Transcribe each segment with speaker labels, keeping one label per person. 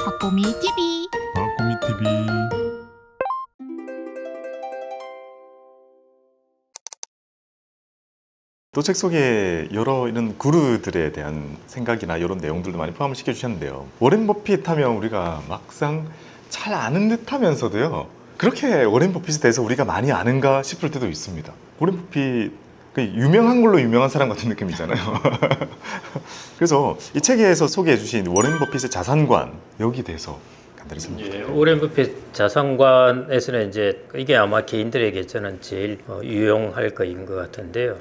Speaker 1: 박보미 TV.
Speaker 2: 박보미 TV. 또 책 속에 여러 이런 구루들에 대한 생각이나 이런 내용들도 많이 포함을 시켜주셨는데요. 워렌 버핏 하면 우리가 막상 잘 아는 듯 하면서도요, 그렇게 워렌 버핏에 대해서 우리가 많이 아는가 싶을 때도 있습니다. 워렌 버핏 그 유명한 걸로 유명한 사람 같은 느낌이잖아요. 그래서 이 책에서 소개해 주신 워렌 버핏의 자산관, 여기 대해서 간단히 설명해 주세요.
Speaker 3: 워렌 버핏 자산관에서는 이제 이게 아마 개인들에게 저는 제일 유용할 거인 것 같은데요.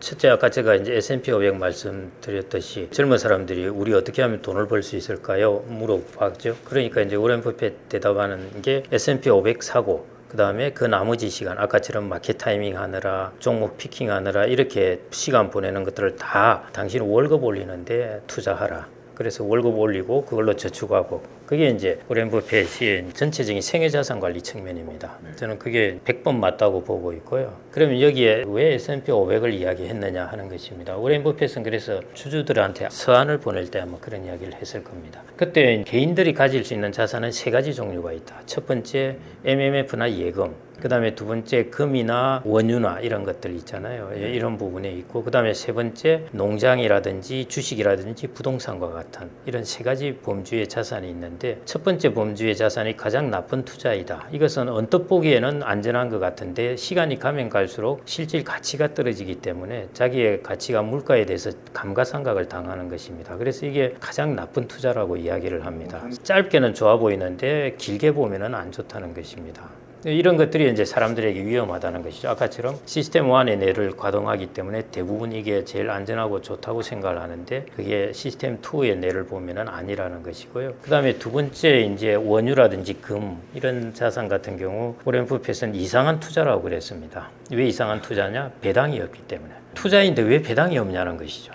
Speaker 3: 첫째, 아까 제가 이제 S&P 500 말씀드렸듯이 젊은 사람들이 우리 어떻게 하면 돈을 벌 수 있을까요? 물어봤죠. 그러니까 이제 워렌 버핏 대답하는 게 S&P 500 사고, 그 다음에 그 나머지 시간, 아까처럼 마켓 타이밍 하느라, 종목 피킹 하느라 이렇게 시간 보내는 것들을 다 당신 월급 올리는데 투자하라. 그래서 월급 올리고 그걸로 저축하고, 그게 이제 워렌 버핏의 전체적인 생애자산 관리 측면입니다. 저는 그게 100번 맞다고 보고 있고요. 그러면 여기에 왜 S&P 500을 이야기했느냐 하는 것입니다. 워렌 버핏은 그래서 주주들한테 서한을 보낼 때 아마 그런 이야기를 했을 겁니다. 그때 개인들이 가질 수 있는 자산은 세 가지 종류가 있다. 첫 번째 MMF나 예금, 그 다음에 두 번째 금이나 원유나 이런 것들 있잖아요. 이런 부분에 있고, 그 다음에 세 번째 농장이라든지 주식이라든지 부동산과 같은 이런 세 가지 범주의 자산이 있는데, 첫 번째 범주의 자산이 가장 나쁜 투자이다. 이것은 언뜻 보기에는 안전한 것 같은데 시간이 가면 갈수록 실질 가치가 떨어지기 때문에 자기의 가치가 물가에 대해서 감가상각을 당하는 것입니다. 그래서 이게 가장 나쁜 투자라고 이야기를 합니다. 짧게는 좋아 보이는데 길게 보면은 안 좋다는 것입니다. 이런 것들이 이제 사람들에게 위험하다는 것이죠. 아까처럼 시스템 1의 뇌를 가동하기 때문에 대부분 이게 제일 안전하고 좋다고 생각을 하는데, 그게 시스템 2의 뇌를 보면은 아니라는 것이고요. 그 다음에 두 번째 이제 원유라든지 금 이런 자산 같은 경우 워렌 버핏은 이상한 투자라고 그랬습니다. 왜 이상한 투자냐? 배당이 없기 때문에. 투자인데 왜 배당이 없냐는 것이죠.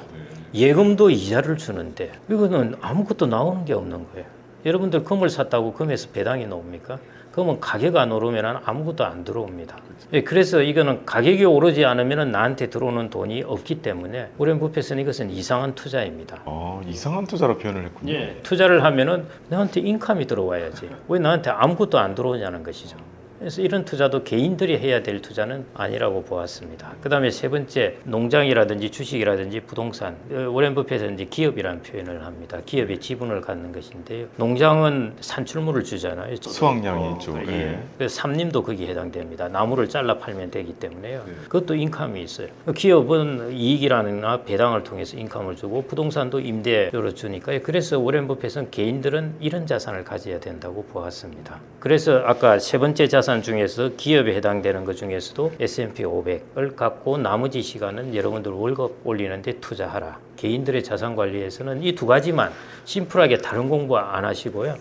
Speaker 3: 예금도 이자를 주는데 이거는 아무것도 나오는 게 없는 거예요. 여러분들 금을 샀다고 금에서 배당이 나옵니까? 그러면 가격 안 오르면 아무것도 안 들어옵니다. 그래서 이거는 가격이 오르지 않으면 나한테 들어오는 돈이 없기 때문에 워렌 버핏은 이것은 이상한 투자입니다.
Speaker 2: 이상한 투자로 표현을 했군요.
Speaker 3: 투자를 하면은 나한테 인컴이 들어와야지. 왜 나한테 아무것도 안 들어오냐는 것이죠. 그래서 이런 투자도 개인들이 해야 될 투자는 아니라고 보았습니다. 그 다음에 세 번째, 농장이라든지 주식이라든지 부동산. 워렌 버핏은 이제 기업이라는 표현을 합니다. 기업의 지분을 갖는 것인데요. 농장은 산출물을 주잖아요.
Speaker 2: 수확량이 있죠.
Speaker 3: 그래서 삼림도 거기에 해당됩니다. 나무를 잘라 팔면 되기 때문에요. 그것도 인컴이 있어요. 기업은 이익이라는 배당을 통해서 인컴을 주고, 부동산도 임대료로 주니까요. 그래서 워렌 버핏은 개인들은 이런 자산을 가져야 된다고 보았습니다. 그래서 아까 세 번째 자산 중에서 기업에 해당되는 것 중에서도 S&P 500을 갖고 나머지 시간은 여러분들 월급 올리는데 투자하라. 개인들의 자산 관리에서는 이 두 가지만, 심플하게 다른 공부 안 하시고요.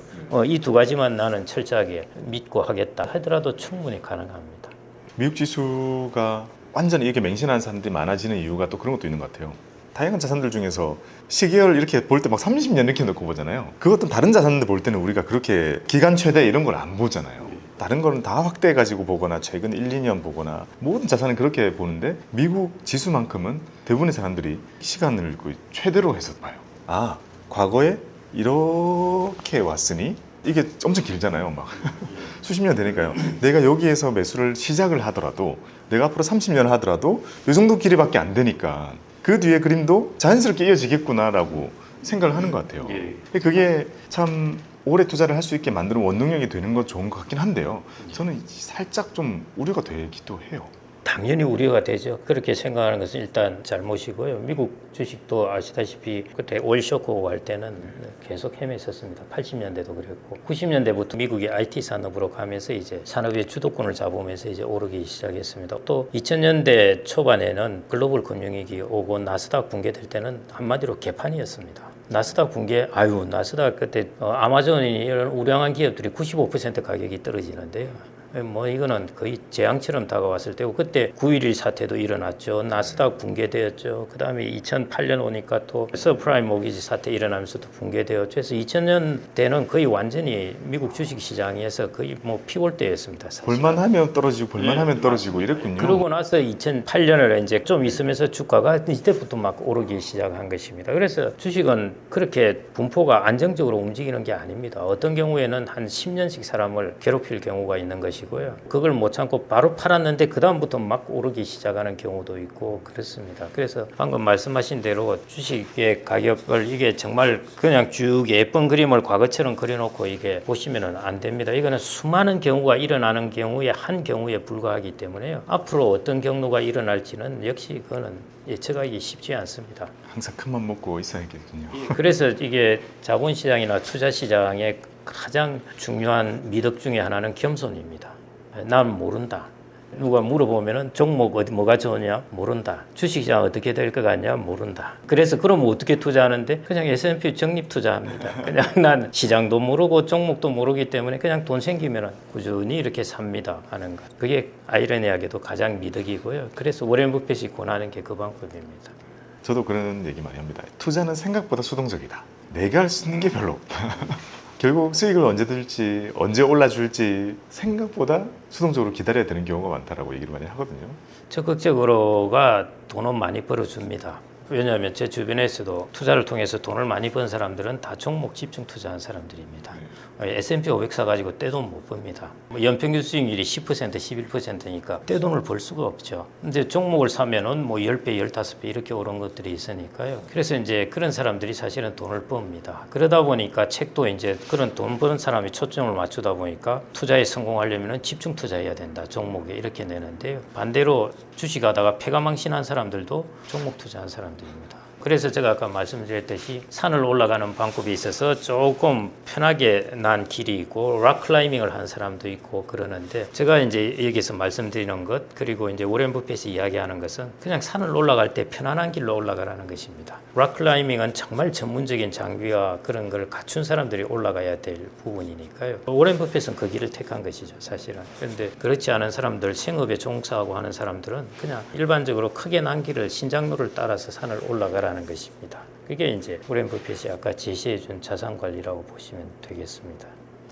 Speaker 3: 이 두 가지만 나는 철저하게 믿고 하겠다 하더라도 충분히 가능합니다.
Speaker 2: 미국 지수가 완전히 이렇게 맹신하는 사람들이 많아지는 이유가 또 그런 것도 있는 것 같아요. 다양한 자산들 중에서 시계열 이렇게 볼 때 막 30년 이렇게 놓고 보잖아요. 그것도 다른 자산들 볼 때는 우리가 그렇게 기간 최대 이런 걸 안 보잖아요. 다른 거는 다 확대해가지고 보거나 최근 1, 2년 보거나 모든 자산은 그렇게 보는데, 미국 지수만큼은 대부분의 사람들이 시간을 최대로 해서 봐요. 과거에 이렇게 왔으니 이게 엄청 길잖아요. 막 수십 년 되니까요. 내가 여기에서 매수를 시작을 하더라도, 내가 앞으로 30년을 하더라도 이 정도 길이밖에 안 되니까 그 뒤에 그림도 자연스럽게 이어지겠구나라고 생각을 하는 것 같아요. 그게 참 오래 투자를 할 수 있게 만드는 원동력이 되는 건 좋은 것 같긴 한데요. 저는 살짝 좀 우려가 되기도 해요.
Speaker 3: 당연히 우려가 되죠. 그렇게 생각하는 것은 일단 잘못이고요. 미국 주식도 아시다시피 그때 오일 쇼크 오고 할 때는 계속 헤맸었습니다. 80년대도 그랬고 90년대부터 미국이 IT 산업으로 가면서 이제 산업의 주도권을 잡으면서 이제 오르기 시작했습니다. 또 2000년대 초반에는 글로벌 금융위기 오고 나스닥 붕괴될 때는 한마디로 개판이었습니다. 나스닥 붕괴, 나스닥 그때 아마존이 이런 우량한 기업들이 95% 가격이 떨어지는데요. 뭐 이거는 거의 재앙처럼 다가왔을 때고 그때 9.11 사태도 일어났죠. 나스닥 붕괴되었죠. 그다음에 2008년 오니까 또 서프라임 모기지 사태 일어나면서도 붕괴되었죠. 그래서 2000년대는 거의 완전히 미국 주식시장에서 거의 뭐 피골대였습니다. 사실.
Speaker 2: 볼만하면 떨어지고 볼만하면 떨어지고 이랬군요.
Speaker 3: 그러고 나서 2008년을 이제 좀 있으면서 주가가 이때부터 막 오르기 시작한 것입니다. 그래서 주식은 그렇게 분포가 안정적으로 움직이는 게 아닙니다. 어떤 경우에는 한 10년씩 사람을 괴롭힐 경우가 있는 것이고요. 그걸 못 참고 바로 팔았는데 그 다음부터 막 오르기 시작하는 경우도 있고 그렇습니다. 그래서 방금 말씀하신 대로 주식의 가격을 이게 정말 그냥 쭉 예쁜 그림을 과거처럼 그려놓고 이게 보시면은 안 됩니다. 이거는 수많은 경우가 일어나는 경우에 한 경우에 불과하기 때문에요. 앞으로 어떤 경로가 일어날지는 역시 그거는 예측하기 쉽지 않습니다.
Speaker 2: 항상 큰맘 먹고 있어야겠군요.
Speaker 3: 그래서 이게 자본시장이나 투자시장의 가장 중요한 미덕 중에 하나는 겸손입니다. 난 모른다. 누가 물어보면은 종목 어디 뭐가 좋으냐 모른다. 주식시장 어떻게 될 것 같냐 모른다. 그래서 그러면 어떻게 투자하는데 그냥 S&P 적립 투자합니다. 그냥 난 시장도 모르고 종목도 모르기 때문에 그냥 돈 생기면은 꾸준히 이렇게 삽니다 하는 것. 그게 아이러니하게도 가장 미덕이고요. 그래서 워렌 버핏이 권하는 게 그 방법입니다.
Speaker 2: 저도 그런 얘기 많이 합니다. 투자는 생각보다 수동적이다. 내가 할 수 있는 게 별로 없다. 결국 수익을 언제 들지, 언제 올라줄지 생각보다 수동적으로 기다려야 되는 경우가 많다라고 얘기를 많이 하거든요.
Speaker 3: 적극적으로가 돈은 많이 벌어줍니다. 왜냐하면 제 주변에서도 투자를 통해서 돈을 많이 번 사람들은 다 종목 집중 투자한 사람들입니다. S&P 500 사가지고 떼돈 못 법니다. 연평균 수익률이 10%, 11%니까 떼돈을 벌 수가 없죠. 근데 종목을 사면은 뭐 10배, 15배 이렇게 오른 것들이 있으니까요. 그래서 이제 그런 사람들이 사실은 돈을 뻱니다. 그러다 보니까 책도 이제 그런 돈 버는 사람이 초점을 맞추다 보니까 투자에 성공하려면 집중 투자해야 된다. 종목에 이렇게 내는데요. 반대로 주식하다가 패가망신한 사람들도 종목 투자한 사람들입니다. 그래서 제가 아까 말씀드렸듯이 산을 올라가는 방법이 있어서 조금 편하게 난 길이 있고 락 클라이밍을 한 사람도 있고 그러는데 제가 이제 여기서 말씀드리는 것 그리고 이제 워렌 버핏이 이야기하는 것은 그냥 산을 올라갈 때 편안한 길로 올라가라는 것입니다. 락 클라이밍은 정말 전문적인 장비와 그런 걸 갖춘 사람들이 올라가야 될 부분이니까요. 워렌 버핏은 그 길을 택한 것이죠, 사실은. 그런데 그렇지 않은 사람들, 생업에 종사하고 하는 사람들은 그냥 일반적으로 크게 난 길을 신장로를 따라서 산을 올라가라는 것입니다. 그게 이제 워렌 버핏이 아까 제시해준 자산관리라고 보시면 되겠습니다.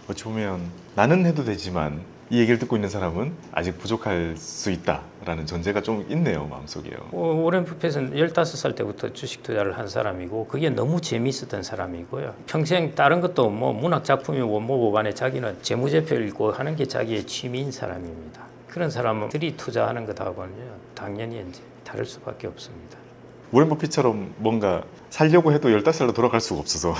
Speaker 2: 어찌 보면 나는 해도 되지만 이 얘기를 듣고 있는 사람은 아직 부족할 수 있다라는 전제가 좀 있네요, 마음속에요.
Speaker 3: 워렌 버핏은 15살 때부터 주식 투자를 한 사람이고 그게 너무 재미있었던 사람이고요. 평생 다른 것도 뭐 문학 작품이 원모법안에 자기는 재무제표 읽고 하는 게 자기의 취미인 사람입니다. 그런 사람들이 투자하는 것하고는요, 당연히 이제 다를 수밖에 없습니다.
Speaker 2: 워렌 버핏처럼 뭔가 살려고 해도 15살로 돌아갈 수가 없어서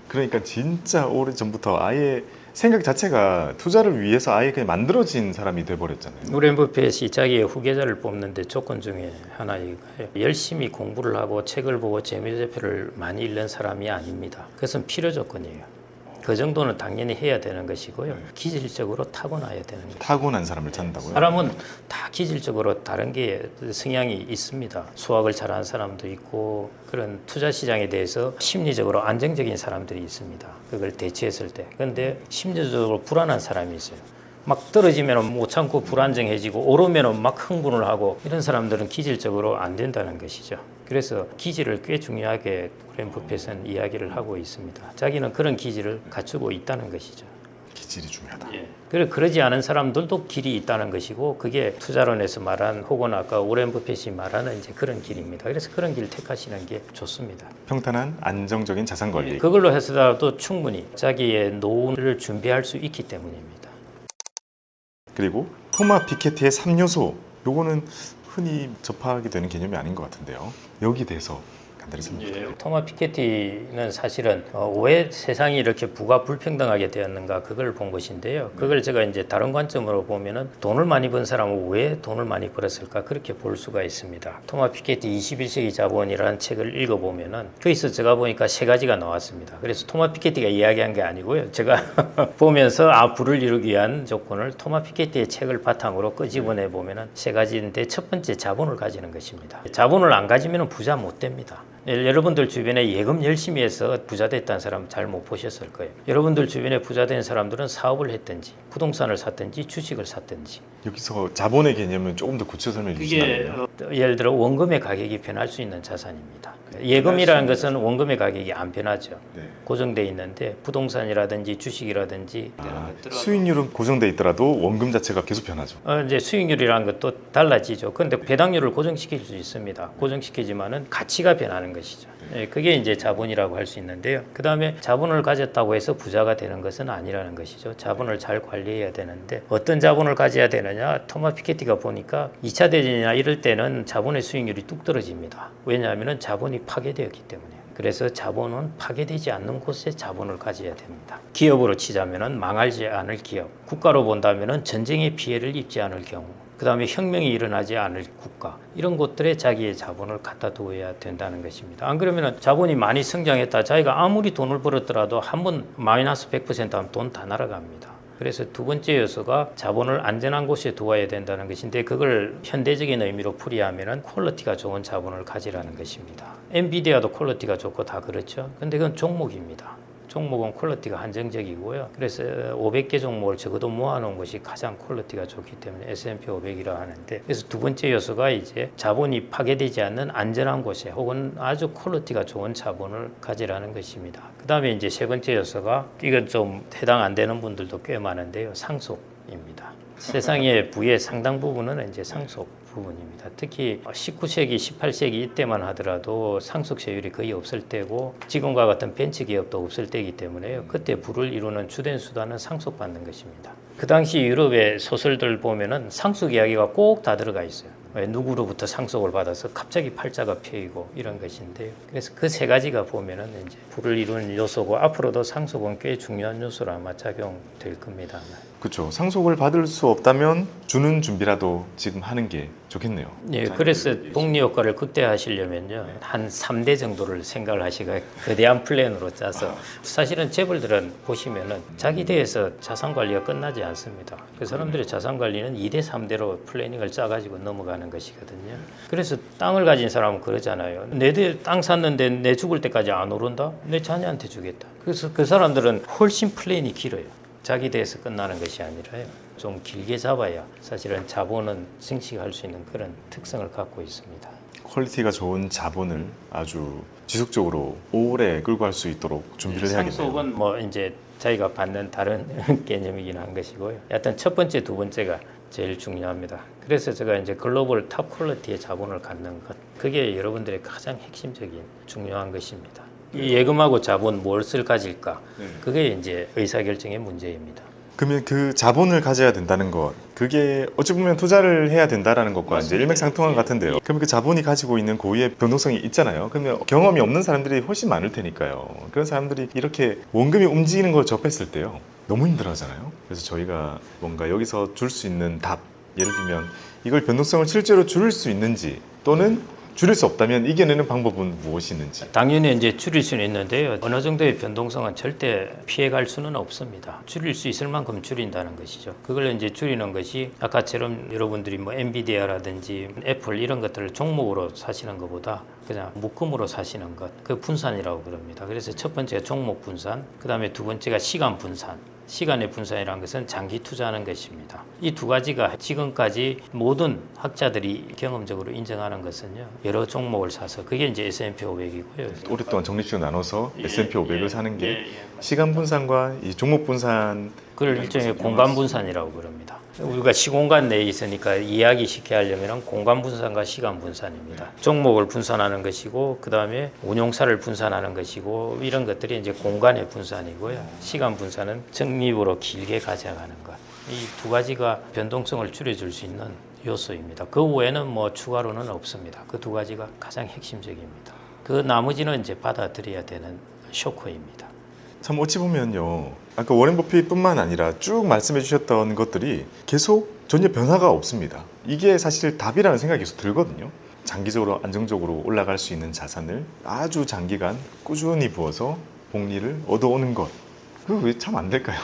Speaker 2: 그러니까 진짜 오래전부터 아예 생각 자체가 투자를 위해서 아예 그냥 만들어진 사람이 돼버렸잖아요.
Speaker 3: 워렌 버핏이 자기의 후계자를 뽑는데 조건 중에 하나 이거예요. 열심히 공부를 하고 책을 보고 재무제표를 많이 읽는 사람이 아닙니다. 그것은 필요 조건이에요. 그 정도는 당연히 해야 되는 것이고요. 기질적으로 타고나야 되는 거예요.
Speaker 2: 타고난 사람을 찾는다고요?
Speaker 3: 사람은 다 기질적으로 다른 게 성향이 있습니다. 수학을 잘하는 사람도 있고 그런 투자 시장에 대해서 심리적으로 안정적인 사람들이 있습니다. 그걸 대처했을 때. 그런데 심리적으로 불안한 사람이 있어요. 막 떨어지면 못 참고 불안정해지고 오르면 막 흥분을 하고 이런 사람들은 기질적으로 안 된다는 것이죠. 그래서 기질을 꽤 중요하게 워렌 버핏은 이야기를 하고 있습니다. 자기는 그런 기질을 갖추고 있다는 것이죠.
Speaker 2: 기질이 중요하다.
Speaker 3: 그러지 않은 사람들도 길이 있다는 것이고 그게 투자론에서 말한 혹은 아까 워렌 버핏이 말하는 이제 그런 길입니다. 그래서 그런 길을 택하시는 게 좋습니다.
Speaker 2: 평탄한 안정적인 자산 관리.
Speaker 3: 그걸로 해서라도 충분히 자기의 노후를 준비할 수 있기 때문입니다.
Speaker 2: 그리고 토마 피케티의 3요소. 요거는 흔히 접하게 되는 개념이 아닌 것 같은데요. 여기 대해서 간단히 설명해 주세요.
Speaker 3: 토마 피케티는 사실은 왜 세상이 이렇게 부가 불평등하게 되었는가 그걸 본 것인데요. 그걸 제가 이제 다른 관점으로 보면은 돈을 많이 번 사람은 왜 돈을 많이 벌었을까 그렇게 볼 수가 있습니다. 토마 피케티 21세기 자본이라는 책을 읽어보면은 거기서 제가 보니까 세 가지가 나왔습니다. 그래서 토마 피케티가 이야기한 게 아니고요. 제가 보면서 부를 이루기 위한 조건을 토마 피케티의 책을 바탕으로 끄집어내 보면은 세 가지인데 첫 번째 자본을 가지는 것입니다. 자본을 안 가지면 부자 못 됩니다. 여러분들 주변에 예금 열심히 해서 부자 됐다는 사람 잘 못 보셨을 거예요. 여러분들 주변에 부자 된 사람들은 사업을 했든지 부동산을 샀든지 주식을 샀든지.
Speaker 2: 여기서 자본의 개념은 조금 더 구체 설명해 주시면.
Speaker 3: 예를 들어 원금의 가격이 변할 수 있는 자산입니다. 예금이라는 것은 원금의 가격이 안 변하죠.
Speaker 2: 네.
Speaker 3: 고정돼 있는데 부동산이라든지 주식이라든지
Speaker 2: 수익률은 고정돼 있더라도 원금 자체가 계속 변하죠.
Speaker 3: 이제 수익률이라는 것도 달라지죠. 그런데 배당률을 고정시킬 수 있습니다. 고정시키지만은 가치가 변하는 것이죠. 그게 이제 자본이라고 할 수 있는데요. 그 다음에 자본을 가졌다고 해서 부자가 되는 것은 아니라는 것이죠. 자본을 잘 관리해야 되는데 어떤 자본을 가져야 되느냐? 토마 피케티가 보니까 2차 대전이나 이럴 때는 자본의 수익률이 뚝 떨어집니다. 왜냐하면 자본이 파괴되었기 때문에. 그래서 자본은 파괴되지 않는 곳에 자본을 가져야 됩니다. 기업으로 치자면은 망하지 않을 기업, 국가로 본다면은 전쟁의 피해를 입지 않을 경우, 그 다음에 혁명이 일어나지 않을 국가, 이런 곳들에 자기의 자본을 갖다 두어야 된다는 것입니다. 안 그러면 자본이 많이 성장했다, 자기가 아무리 돈을 벌었더라도 한 번 마이너스 100% 하면 돈 다 날아갑니다. 그래서 두 번째 요소가 자본을 안전한 곳에 두어야 된다는 것인데, 그걸 현대적인 의미로 풀이하면 퀄리티가 좋은 자본을 가지라는 것입니다. 엔비디아도 퀄리티가 좋고 다 그렇죠. 근데 그건 종목입니다. 종목은 퀄리티가 한정적이고요. 그래서 500개 종목을 적어도 모아놓은 것이 가장 퀄리티가 좋기 때문에 S&P 500이라 하는데, 그래서 두 번째 요소가 이제 자본이 파괴되지 않는 안전한 곳에 혹은 아주 퀄리티가 좋은 자본을 가지라는 것입니다. 그 다음에 이제 세 번째 요소가, 이건 좀 해당 안 되는 분들도 꽤 많은데요. 상속입니다. 세상의 부의 상당 부분은 이제 상속 부분입니다. 특히 19세기, 18세기 이때만 하더라도 상속세율이 거의 없을 때고 지금과 같은 벤처기업도 없을 때이기 때문에 그때 부를 이루는 주된 수단은 상속받는 것입니다. 그 당시 유럽의 소설들 보면은 상속 이야기가 꼭 다 들어가 있어요. 누구로부터 상속을 받아서 갑자기 팔자가 펴이고 이런 것인데요. 그래서 그 세 가지가 보면은 이제 부를 이루는 요소고, 앞으로도 상속은 꽤 중요한 요소로 아마 작용될 겁니다.
Speaker 2: 그렇죠. 상속을 받을 수 없다면 주는 준비라도 지금 하는 게 좋겠네요.
Speaker 3: 예, 그래서 복리 효과를 극대화하시려면요, 한 3대 정도를 생각을 하시고 거대한 플랜으로 짜서, 사실은 재벌들은 보시면은 자기 대에서 자산 관리가 끝나지 않습니다. 그 사람들의 자산 관리는 2대 3대로 플래닝을 짜가지고 넘어가는 것이거든요. 그래서 땅을 가진 사람은 그러잖아요. 내 대 땅 샀는데 내 죽을 때까지 안 오른다? 내 자녀한테 주겠다. 그래서 그 사람들은 훨씬 플랜이 길어요. 자기 대에서 끝나는 것이 아니라요, 좀 길게 잡아야 사실은 자본은 증식할 수 있는 그런 특성을 갖고 있습니다.
Speaker 2: 퀄리티가 좋은 자본을 아주 지속적으로 오래 끌고 갈 수 있도록 준비를 해야겠네요.
Speaker 3: 상속은 뭐 이제 자기가 받는 다른 개념이긴 한 것이고요. 여하튼 첫 번째, 두 번째가 제일 중요합니다. 그래서 제가 이제 글로벌 탑 퀄리티의 자본을 갖는 것, 그게 여러분들의 가장 핵심적인 중요한 것입니다. 이 예금하고 자본 뭘 쓸 가질까? 그게 이제 의사결정의 문제입니다.
Speaker 2: 그러면 그 자본을 가져야 된다는 것, 그게 어찌 보면 투자를 해야 된다라는 것과 이제 일맥상통한 것 같은데요. 그럼 그 자본이 가지고 있는 고유의 변동성이 있잖아요. 그러면 경험이 없는 사람들이 훨씬 많을 테니까요. 그런 사람들이 이렇게 원금이 움직이는 걸 접했을 때요, 너무 힘들어하잖아요. 그래서 저희가 뭔가 여기서 줄 수 있는 답, 예를 들면 이걸 변동성을 실제로 줄일 수 있는지, 또는 줄일 수 없다면 이겨내는 방법은 무엇이 있는지.
Speaker 3: 당연히 이제 줄일 수는 있는데요. 어느 정도의 변동성은 절대 피해갈 수는 없습니다. 줄일 수 있을 만큼 줄인다는 것이죠. 그걸 이제 줄이는 것이 아까처럼 여러분들이 뭐 엔비디아라든지 애플 이런 것들을 종목으로 사시는 것보다 그냥 묶음으로 사시는 것, 그 분산이라고 그럽니다. 그래서 첫 번째가 종목 분산, 그 다음에 두 번째가 시간 분산. 시간의 분산이라는 것은 장기 투자하는 것입니다. 이 두 가지가 지금까지 모든 학자들이 경험적으로 인정하는 것은요, 여러 종목을 사서, 그게 이제 S&P 500이고요.
Speaker 2: 오랫동안 적립식으로 나눠서 S&P 500을 사는 게 시간 분산과 이 종목 분산,
Speaker 3: 그걸 일종의 공간 분산이라고 그럽니다. 우리가 시공간 내에 있으니까 이야기 쉽게 하려면 공간 분산과 시간 분산입니다. 종목을 분산하는 것이고, 그 다음에 운용사를 분산하는 것이고, 이런 것들이 이제 공간의 분산이고요. 시간 분산은 적립으로 길게 가져가는 것. 이 두 가지가 변동성을 줄여줄 수 있는 요소입니다. 그 외에는 뭐 추가로는 없습니다. 그 두 가지가 가장 핵심적입니다. 그 나머지는 이제 받아들여야 되는 쇼크입니다.
Speaker 2: 참 어찌 보면요, 아까 워렌 버핏뿐만 아니라 쭉 말씀해 주셨던 것들이 계속 전혀 변화가 없습니다. 이게 사실 답이라는 생각이 계속 들거든요. 장기적으로 안정적으로 올라갈 수 있는 자산을 아주 장기간 꾸준히 부어서 복리를 얻어오는 것, 그거 왜 참 안 될까요?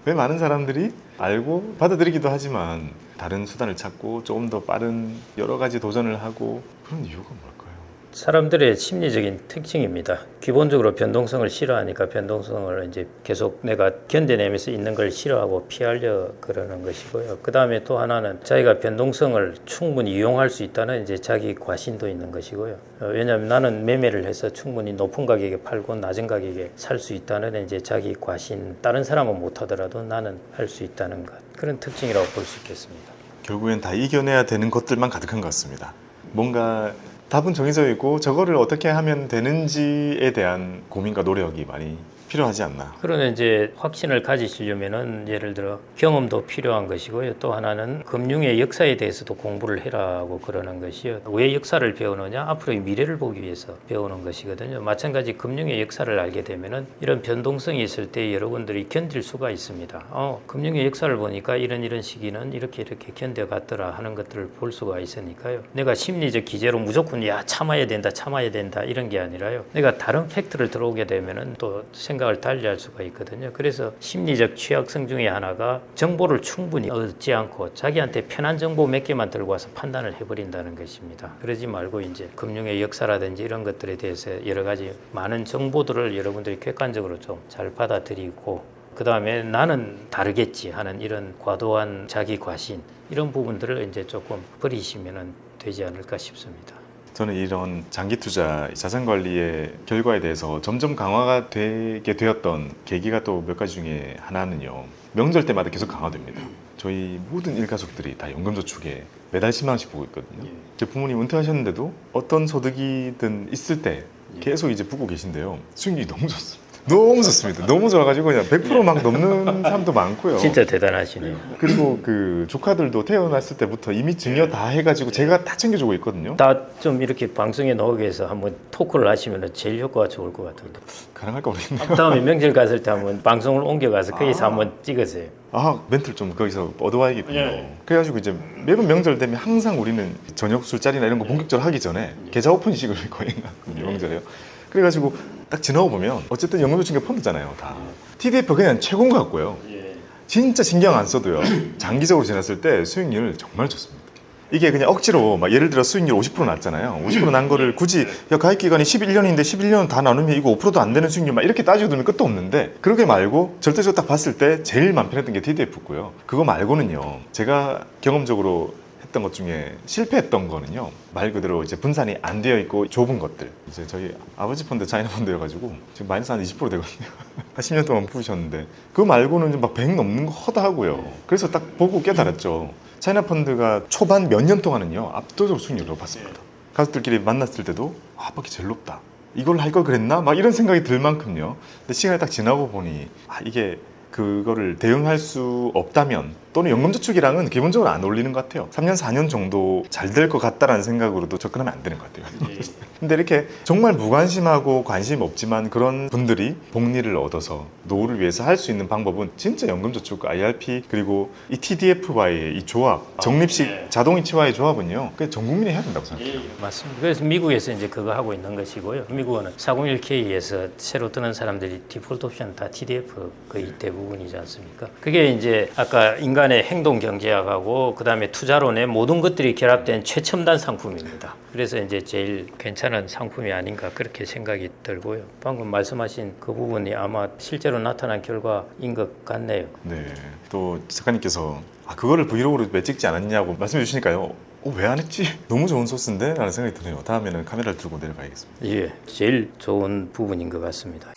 Speaker 2: 왜 많은 사람들이 알고 받아들이기도 하지만 다른 수단을 찾고 조금 더 빠른 여러 가지 도전을 하고, 그런 이유가 뭘까요?
Speaker 3: 사람들의 심리적인 특징입니다. 기본적으로 변동성을 싫어하니까 변동성을 이제 계속 내가 견뎌내면서 있는 걸 싫어하고 피하려 그러는 것이고요. 그 다음에 또 하나는 자기가 변동성을 충분히 이용할 수 있다는 이제 자기 과신도 있는 것이고요. 왜냐하면 나는 매매를 해서 충분히 높은 가격에 팔고 낮은 가격에 살 수 있다는 이제 자기 과신, 다른 사람은 못하더라도 나는 할 수 있다는 것, 그런 특징이라고 볼 수 있겠습니다.
Speaker 2: 결국엔 다 이겨내야 되는 것들만 가득한 것 같습니다. 뭔가 답은 정해져 있고 저거를 어떻게 하면 되는지에 대한 고민과 노력이 많이 필요하지 않나.
Speaker 3: 그러나 이제 확신을 가지시려면은 예를 들어 경험도 필요한 것이고요. 또 하나는 금융의 역사에 대해서도 공부를 해라고 그러는 것이요. 왜 역사를 배우느냐? 앞으로의 미래를 보기 위해서 배우는 것이거든요. 마찬가지 금융의 역사를 알게 되면은 이런 변동성이 있을 때 여러분들이 견딜 수가 있습니다. 금융의 역사를 보니까 이런 시기는 이렇게 견뎌갔더라 하는 것들을 볼 수가 있으니까요. 내가 심리적 기제로 무조건 참아야 된다 이런 게 아니라요. 내가 다른 팩트를 들어오게 되면은 또 생각을 달리할 수가 있거든요. 그래서 심리적 취약성 중에 하나가 정보를 충분히 얻지 않고 자기한테 편한 정보 몇 개만 들고 와서 판단을 해버린다는 것입니다. 그러지 말고 이제 금융의 역사라든지 이런 것들에 대해서 여러 가지 많은 정보들을 여러분들이 객관적으로 좀 잘 받아들이고 그 다음에 나는 다르겠지 하는 이런 과도한 자기 과신 이런 부분들을 이제 조금 버리시면 되지 않을까 싶습니다.
Speaker 2: 저는 이런 장기 투자, 자산 관리의 결과에 대해서 점점 강화가 되게 되었던 계기가 또 몇 가지 중에 하나는요. 명절 때마다 계속 강화됩니다. 저희 모든 일가족들이 다 연금저축에 매달 10만 원씩 보고 있거든요. 제 부모님 은퇴하셨는데도 어떤 소득이든 있을 때 계속 이제 보고 계신데요. 수익률이 너무 좋습니다. 너무 좋습니다. 너무 좋아가지고 그냥 100% 막 넘는 사람도 많고요.
Speaker 3: 진짜 대단하시네요.
Speaker 2: 그리고 그 조카들도 태어났을 때부터 이미 증여 다 해가지고 제가 다 챙겨주고 있거든요.
Speaker 3: 다 좀 이렇게 방송에 나오기 위해서 한번 토크를 하시면 제일 효과가 좋을 것 같은데.
Speaker 2: 가능할까 모르겠네요.
Speaker 3: 다음에 명절 갔을 때 한번 방송을 옮겨가서 거기서 한번 찍으세요.
Speaker 2: 멘트를 좀 거기서 얻어와야겠군요. 그래가지고 이제 매번 명절 되면 항상 우리는 저녁 술자리나 이런 거 본격적으로 하기 전에 계좌 오픈식을 거의 하거든요. 명절에요. 그래가지고 딱 지나고 보면 어쨌든 연금저축 펀드잖아요. 다 TDF 그냥 최고인 것 같고요. 진짜 신경 안 써도요. 장기적으로 지났을 때 수익률 정말 좋습니다. 이게 그냥 억지로 막 예를 들어 수익률 50% 났잖아요. 50% 난 거를 굳이 가입 기간이 11년인데 11년 다 나누면 이거 5%도 안 되는 수익률 막 이렇게 따지고 들면 끝도 없는데 그렇게 말고 절대적으로 딱 봤을 때 제일 마음 편했던 게 TDF고요. 그거 말고는요. 제가 경험적으로 했던 것 중에 실패했던 거는요. 말 그대로 이제 분산이 안 되어 있고 좁은 것들. 이제 저희 아버지 펀드 차이나 펀드여가지고 지금 마이너스 한 20% 되거든요. 한 10년 동안 부으셨는데 그거 말고는 좀 막 100 넘는 거 허다하고요. 그래서 딱 보고 깨달았죠. 차이나 펀드가 초반 몇 년 동안은요 압도적으로 수익률이 높았습니다. 가족들끼리 만났을 때도 밖에 제일 높다. 이걸 할 걸 그랬나? 막 이런 생각이 들 만큼요. 근데 시간이 딱 지나고 보니 이게 그거를 대응할 수 없다면 또는 연금저축이랑은 기본적으로 안 어울리는 것 같아요. 3년, 4년 정도 잘 될 것 같다라는 생각으로도 접근하면 안 되는 것 같아요. 근데 이렇게 정말 무관심하고 관심 없지만 그런 분들이 복리를 얻어서 노후를 위해서 할 수 있는 방법은 진짜 연금저축, IRP 그리고 이 TDF와의 이 조합, 적립식 자동이체와의 조합은요. 그냥 전 국민이 해야 된다고 생각해요.
Speaker 3: 맞습니다. 그래서 미국에서 이제 그거 하고 있는 것이고요. 미국은 401K에서 새로 뜨는 사람들이 디폴트 옵션 다 TDF 거의 대부분이지 않습니까? 그게 이제 아까 인간의 행동 경제학하고 그다음에 투자론의 모든 것들이 결합된 최첨단 상품입니다. 그래서 이제 제일 괜찮은 상품이 아닌가 그렇게 생각이 들고요. 방금 말씀하신 그 부분이 아마 실제로 나타난 결과인 것 같네요.
Speaker 2: 네. 또 작가님께서 그거를 브이로그로 왜 찍지 않았냐고 말씀해 주시니까요. 왜 안 했지? 너무 좋은 소스인데? 라는 생각이 드네요. 다음에는 카메라를 들고 내려가야겠습니다.
Speaker 3: 예, 제일 좋은 부분인 것 같습니다.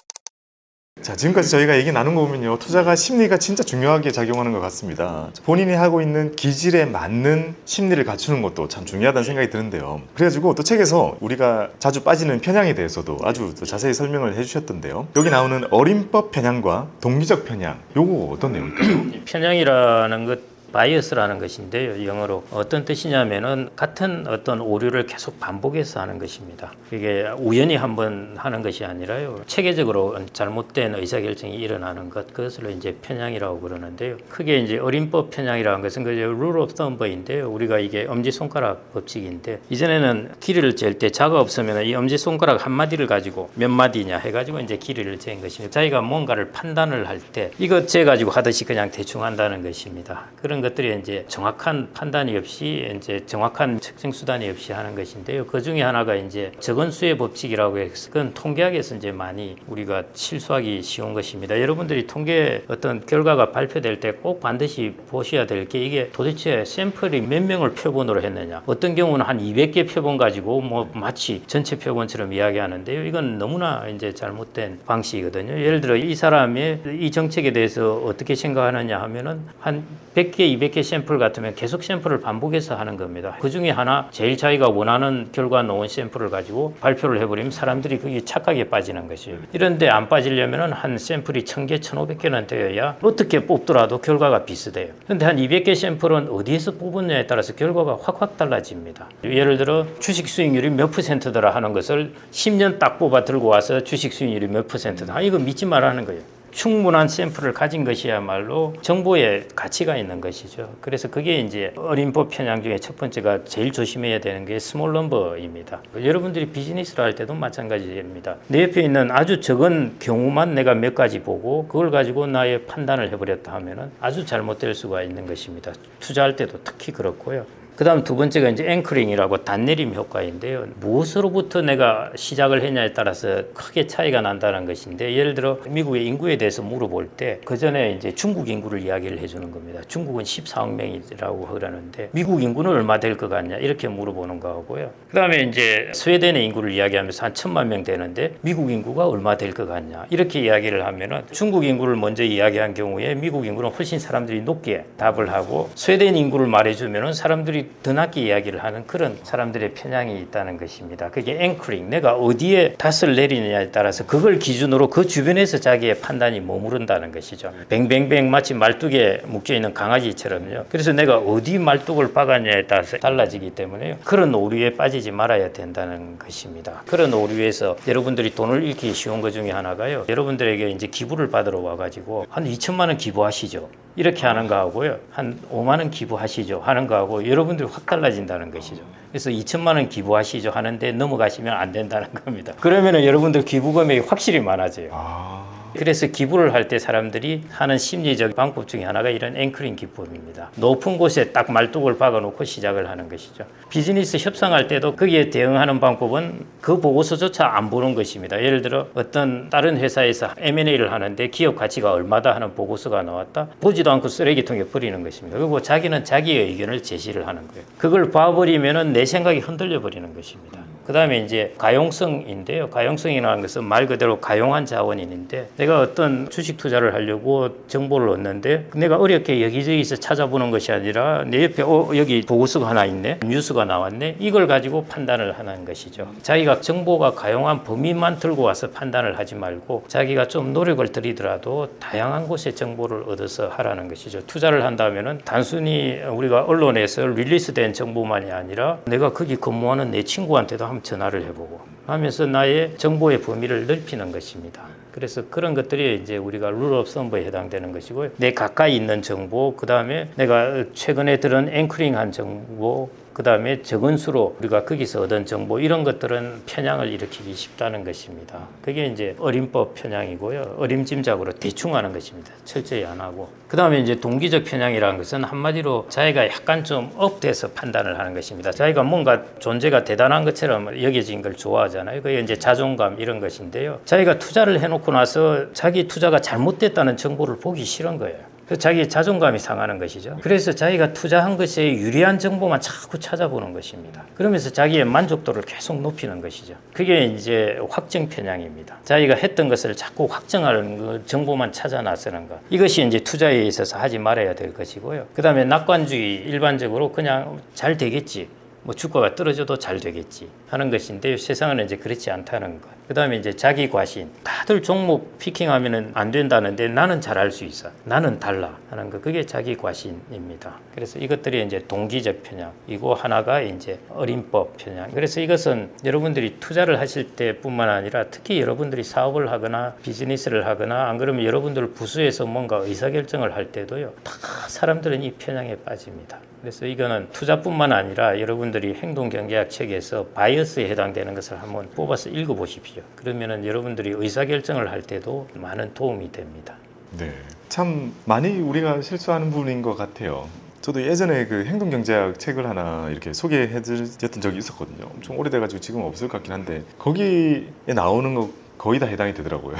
Speaker 2: 자, 지금까지 저희가 얘기 나눈 거 보면요. 투자가 심리가 진짜 중요하게 작용하는 것 같습니다. 본인이 하고 있는 기질에 맞는 심리를 갖추는 것도 참 중요하다는 생각이 드는데요. 그래가지고 또 책에서 우리가 자주 빠지는 편향에 대해서도 아주 또 자세히 설명을 해주셨던데요. 여기 나오는 어림법 편향과 동기적 편향, 요거 어떤 내용일까요?
Speaker 3: 편향이라는 것 바이어스라는 것인데요. 영어로 어떤 뜻이냐면은 같은 어떤 오류를 계속 반복해서 하는 것입니다. 이게 우연히 한번 하는 것이 아니라요. 체계적으로 잘못된 의사결정이 일어나는 것, 그것을 이제 편향이라고 그러는데요. 크게 이제 어림법 편향이라는 것은 그 룰 오브 썸버인데요. 우리가 이게 엄지손가락 법칙인데 이전에는 길이를 잴 때 자가 없으면 이 엄지손가락 한 마디를 가지고 몇 마디냐 해가지고 이제 길이를 잰 것입니다. 자기가 뭔가를 판단을 할 때 이것 재가지고 하듯이 그냥 대충 한다는 것입니다. 그런 이런 것들이 이제 정확한 판단이 없이 이제 정확한 측정 수단이 없이 하는 것인데요. 그 중에 하나가 이제 적은 수의 법칙이라고 해서 그건 통계학에서 이제 많이 우리가 실수하기 쉬운 것입니다. 여러분들이 통계 어떤 결과가 발표될 때 꼭 반드시 보셔야 될 게 이게 도대체 샘플이 몇 명을 표본으로 했느냐. 어떤 경우는 한 200개 표본 가지고 뭐 마치 전체 표본처럼 이야기하는데요. 이건 너무나 이제 잘못된 방식이거든요. 예를 들어 이 사람의 이 정책에 대해서 어떻게 생각하느냐 하면은 한 100개, 200개 샘플 같으면 계속 샘플을 반복해서 하는 겁니다. 그 중에 하나 제일 자기가 원하는 결과 놓은 샘플을 가지고 발표를 해버리면 사람들이 그게 착각에 빠지는 것이에요. 이런데 안 빠지려면은 한 샘플이 1000개, 1500개는 되어야 어떻게 뽑더라도 결과가 비슷해요. 근데 한 200개 샘플은 어디에서 뽑았냐에 따라서 결과가 확확 달라집니다. 예를 들어 주식 수익률이 몇 %더라 하는 것을 10년 딱 뽑아 들고 와서 주식 수익률이 몇 %다. 이거 믿지 말라는 거예요. 충분한 샘플을 가진 것이야말로 정보에 가치가 있는 것이죠. 그래서 그게 이제 어림법 편향 중에 첫 번째가 제일 조심해야 되는 게 스몰 넘버입니다. 여러분들이 비즈니스를 할 때도 마찬가지입니다. 내 옆에 있는 아주 적은 경우만 내가 몇 가지 보고 그걸 가지고 나의 판단을 해버렸다 하면은 아주 잘못될 수가 있는 것입니다. 투자할 때도 특히 그렇고요. 그 다음 두 번째가 이제 앵커링이라고 단내림 효과인데요. 무엇으로부터 내가 시작을 했냐에 따라서 크게 차이가 난다는 것인데 예를 들어 미국의 인구에 대해서 물어볼 때 그 전에 이제 중국 인구를 이야기를 해주는 겁니다. 중국은 14억 명이라고 그러는데 미국 인구는 얼마 될 것 같냐 이렇게 물어보는 거하고요. 그 다음에 이제 스웨덴의 인구를 이야기하면서 한 1000만 명 되는데 미국 인구가 얼마 될 것 같냐 이렇게 이야기를 하면은 중국 인구를 먼저 이야기한 경우에 미국 인구는 훨씬 사람들이 높게 답을 하고 스웨덴 인구를 말해주면은 사람들이 더 낮게 이야기를 하는 그런 사람들의 편향이 있다는 것입니다. 그게 앵커링, 내가 어디에 닷을 내리느냐에 따라서 그걸 기준으로 그 주변에서 자기의 판단이 머무른다는 것이죠. 뱅뱅뱅 마치 말뚝에 묶여있는 강아지처럼요. 그래서 내가 어디 말뚝을 박았냐에 따라서 달라지기 때문에 그런 오류에 빠지지 말아야 된다는 것입니다. 그런 오류에서 여러분들이 돈을 잃기 쉬운 것 중에 하나가요. 여러분들에게 이제 기부를 받으러 와가지고 한 2천만 원 기부하시죠. 이렇게 하는 거하고요. 한 5만 원 기부하시죠. 하는 거하고 여러분들이 확 달라진다는 것이죠. 그래서 2천만 원 기부하시죠. 하는데 넘어가시면 안 된다는 겁니다. 그러면 여러분들 기부 금액이 확실히 많아져요. 그래서 기부를 할 때 사람들이 하는 심리적 방법 중에 하나가 이런 앵커링 기법입니다. 높은 곳에 딱 말뚝을 박아놓고 시작을 하는 것이죠. 비즈니스 협상할 때도 거기에 대응하는 방법은 그 보고서조차 안 보는 것입니다. 예를 들어 어떤 다른 회사에서 M&A를 하는데 기업 가치가 얼마다 하는 보고서가 나왔다. 보지도 않고 쓰레기통에 버리는 것입니다. 그리고 자기는 자기의 의견을 제시를 하는 거예요. 그걸 봐버리면은 내 생각이 흔들려 버리는 것입니다. 그 다음에 이제 가용성인데요. 가용성이라는 것은 말 그대로 가용한 자원인데 내가 어떤 주식 투자를 하려고 정보를 얻는데 내가 어렵게 여기저기서 찾아보는 것이 아니라 내 옆에 여기 보고서가 하나 있네, 뉴스가 나왔네, 이걸 가지고 판단을 하는 것이죠. 자기가 정보가 가용한 범위만 들고 와서 판단을 하지 말고 자기가 좀 노력을 들이더라도 다양한 곳에 정보를 얻어서 하라는 것이죠. 투자를 한다면은 단순히 우리가 언론에서 릴리스된 정보만이 아니라 내가 거기 근무하는 내 친구한테도 한번 전화를 해보고 하면서 나의 정보의 범위를 넓히는 것입니다. 그래서 그런 것들이 이제 우리가 룰 오브 썸버에 해당되는 것이고요. 내 가까이 있는 정보, 그 다음에 내가 최근에 들은 앵커링한 정보, 그 다음에 적은 수로 우리가 거기서 얻은 정보, 이런 것들은 편향을 일으키기 쉽다는 것입니다. 그게 이제 어림법 편향이고요. 어림짐작으로 대충 하는 것입니다. 철저히 안 하고. 그 다음에 이제 동기적 편향이라는 것은 한마디로 자기가 약간 좀 업돼서 판단을 하는 것입니다. 자기가 뭔가 존재가 대단한 것처럼 여겨진 걸 좋아하잖아요. 그게 이제 자존감 이런 것인데요. 자기가 투자를 해놓고 나서 자기 투자가 잘못됐다는 정보를 보기 싫은 거예요. 그래서 자기의 자존감이 상하는 것이죠. 그래서 자기가 투자한 것에 유리한 정보만 자꾸 찾아보는 것입니다. 그러면서 자기의 만족도를 계속 높이는 것이죠. 그게 이제 확정 편향입니다. 자기가 했던 것을 자꾸 확정하는 정보만 찾아 나서는 것. 이것이 이제 투자에 있어서 하지 말아야 될 것이고요. 그 다음에 낙관주의, 일반적으로 그냥 잘 되겠지, 뭐 주가가 떨어져도 잘 되겠지 하는 것인데 세상은 이제 그렇지 않다는 것. 그 다음에 이제 자기 과신. 다들 종목 피킹하면은 안 된다는데 나는 잘할 수 있어. 나는 달라 하는 것. 그게 자기 과신입니다. 그래서 이것들이 이제 동기적 편향. 이거 하나가 이제 어림법 편향. 그래서 이것은 여러분들이 투자를 하실 때뿐만 아니라 특히 여러분들이 사업을 하거나 비즈니스를 하거나 안 그러면 여러분들 부수에서 뭔가 의사결정을 할 때도요. 다 사람들은 이 편향에 빠집니다. 그래서 이거는 투자뿐만 아니라 여러분들이 행동경제학 책에서 바이어스에 해당되는 것을 한번 뽑아서 읽어보십시오. 그러면은 여러분들이 의사결정을 할 때도 많은 도움이 됩니다.
Speaker 2: 네, 참 많이 우리가 실수하는 부분인 것 같아요. 저도 예전에 그 행동경제학 책을 하나 이렇게 소개해드렸던 적이 있었거든요. 엄청 오래돼가지고 지금 없을 것 같긴 한데 거기에 나오는 거 거의 다 해당이 되더라고요.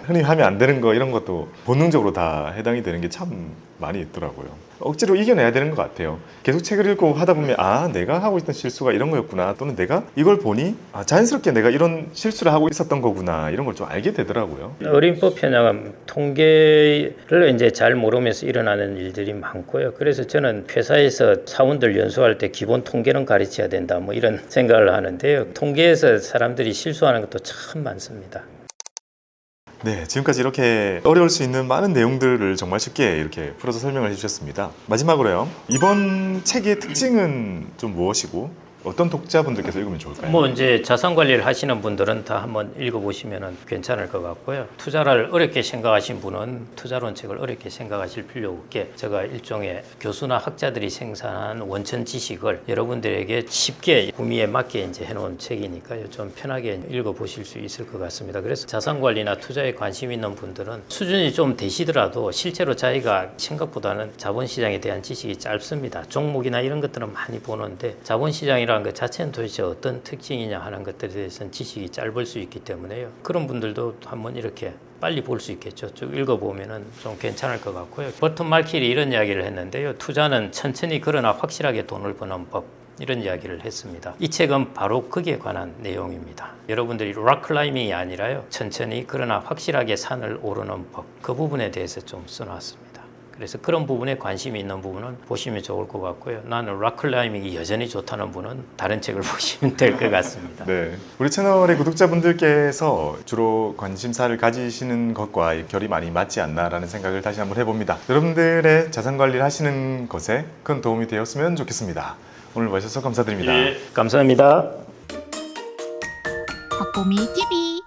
Speaker 2: 흔히 하면 안 되는 거 이런 것도 본능적으로 다 해당이 되는 게 참 많이 있더라고요. 억지로 이겨내야 되는 것 같아요. 계속 책을 읽고 하다 보면 아 내가 하고 있던 실수가 이런 거였구나, 또는 내가 이걸 보니 아 자연스럽게 내가 이런 실수를 하고 있었던 거구나, 이런 걸 좀 알게 되더라고요.
Speaker 3: 어린법 현황은 통계를 이제 잘 모르면서 일어나는 일들이 많고요. 그래서 저는 회사에서 사원들 연수할 때 기본 통계는 가르쳐야 된다, 뭐 이런 생각을 하는데요. 통계에서 사람들이 실수하는 것도 참 많습니다.
Speaker 2: 네, 지금까지 이렇게 어려울 수 있는 많은 내용들을 정말 쉽게 이렇게 풀어서 설명을 해주셨습니다. 마지막으로요, 이번 책의 특징은 좀 무엇이고 어떤 독자분들께서 읽으면 좋을까요?
Speaker 3: 뭐 이제 자산 관리를 하시는 분들은 다 한번 읽어보시면 괜찮을 것 같고요. 투자를 어렵게 생각하신 분은 투자론 책을 어렵게 생각하실 필요 없게 제가 일종의 교수나 학자들이 생산한 원천 지식을 여러분들에게 쉽게 구미에 맞게 이제 해놓은 책이니까요. 좀 편하게 읽어보실 수 있을 것 같습니다. 그래서 자산 관리나 투자에 관심 있는 분들은 수준이 좀 되시더라도 실제로 자기가 생각보다는 자본시장에 대한 지식이 짧습니다. 종목이나 이런 것들은 많이 보는데 자본시장이라 그 자체는 도대체 어떤 특징이냐 하는 것들에 대해서는 지식이 짧을 수 있기 때문에요. 그런 분들도 한번 이렇게 빨리 볼 수 있겠죠. 쭉 읽어보면은 좀 괜찮을 것 같고요. 버튼 말킬이 이런 이야기를 했는데요. 투자는 천천히 그러나 확실하게 돈을 버는 법, 이런 이야기를 했습니다. 이 책은 바로 거기에 관한 내용입니다. 여러분들이 락클라이밍이 아니라요, 천천히 그러나 확실하게 산을 오르는 법, 그 부분에 대해서 좀 써놨습니다. 그래서 그런 부분에 관심이 있는 부분은 보시면 좋을 것 같고요. 나는 락클라이밍이 여전히 좋다는 분은 다른 책을 보시면 될 것 같습니다.
Speaker 2: 네, 우리 채널의 구독자분들께서 주로 관심사를 가지시는 것과 결이 많이 맞지 않나라는 생각을 다시 한번 해봅니다. 여러분들의 자산 관리를 하시는 것에 큰 도움이 되었으면 좋겠습니다. 오늘 와주셔서 감사드립니다.
Speaker 3: 감사합니다.
Speaker 1: 박보미 TV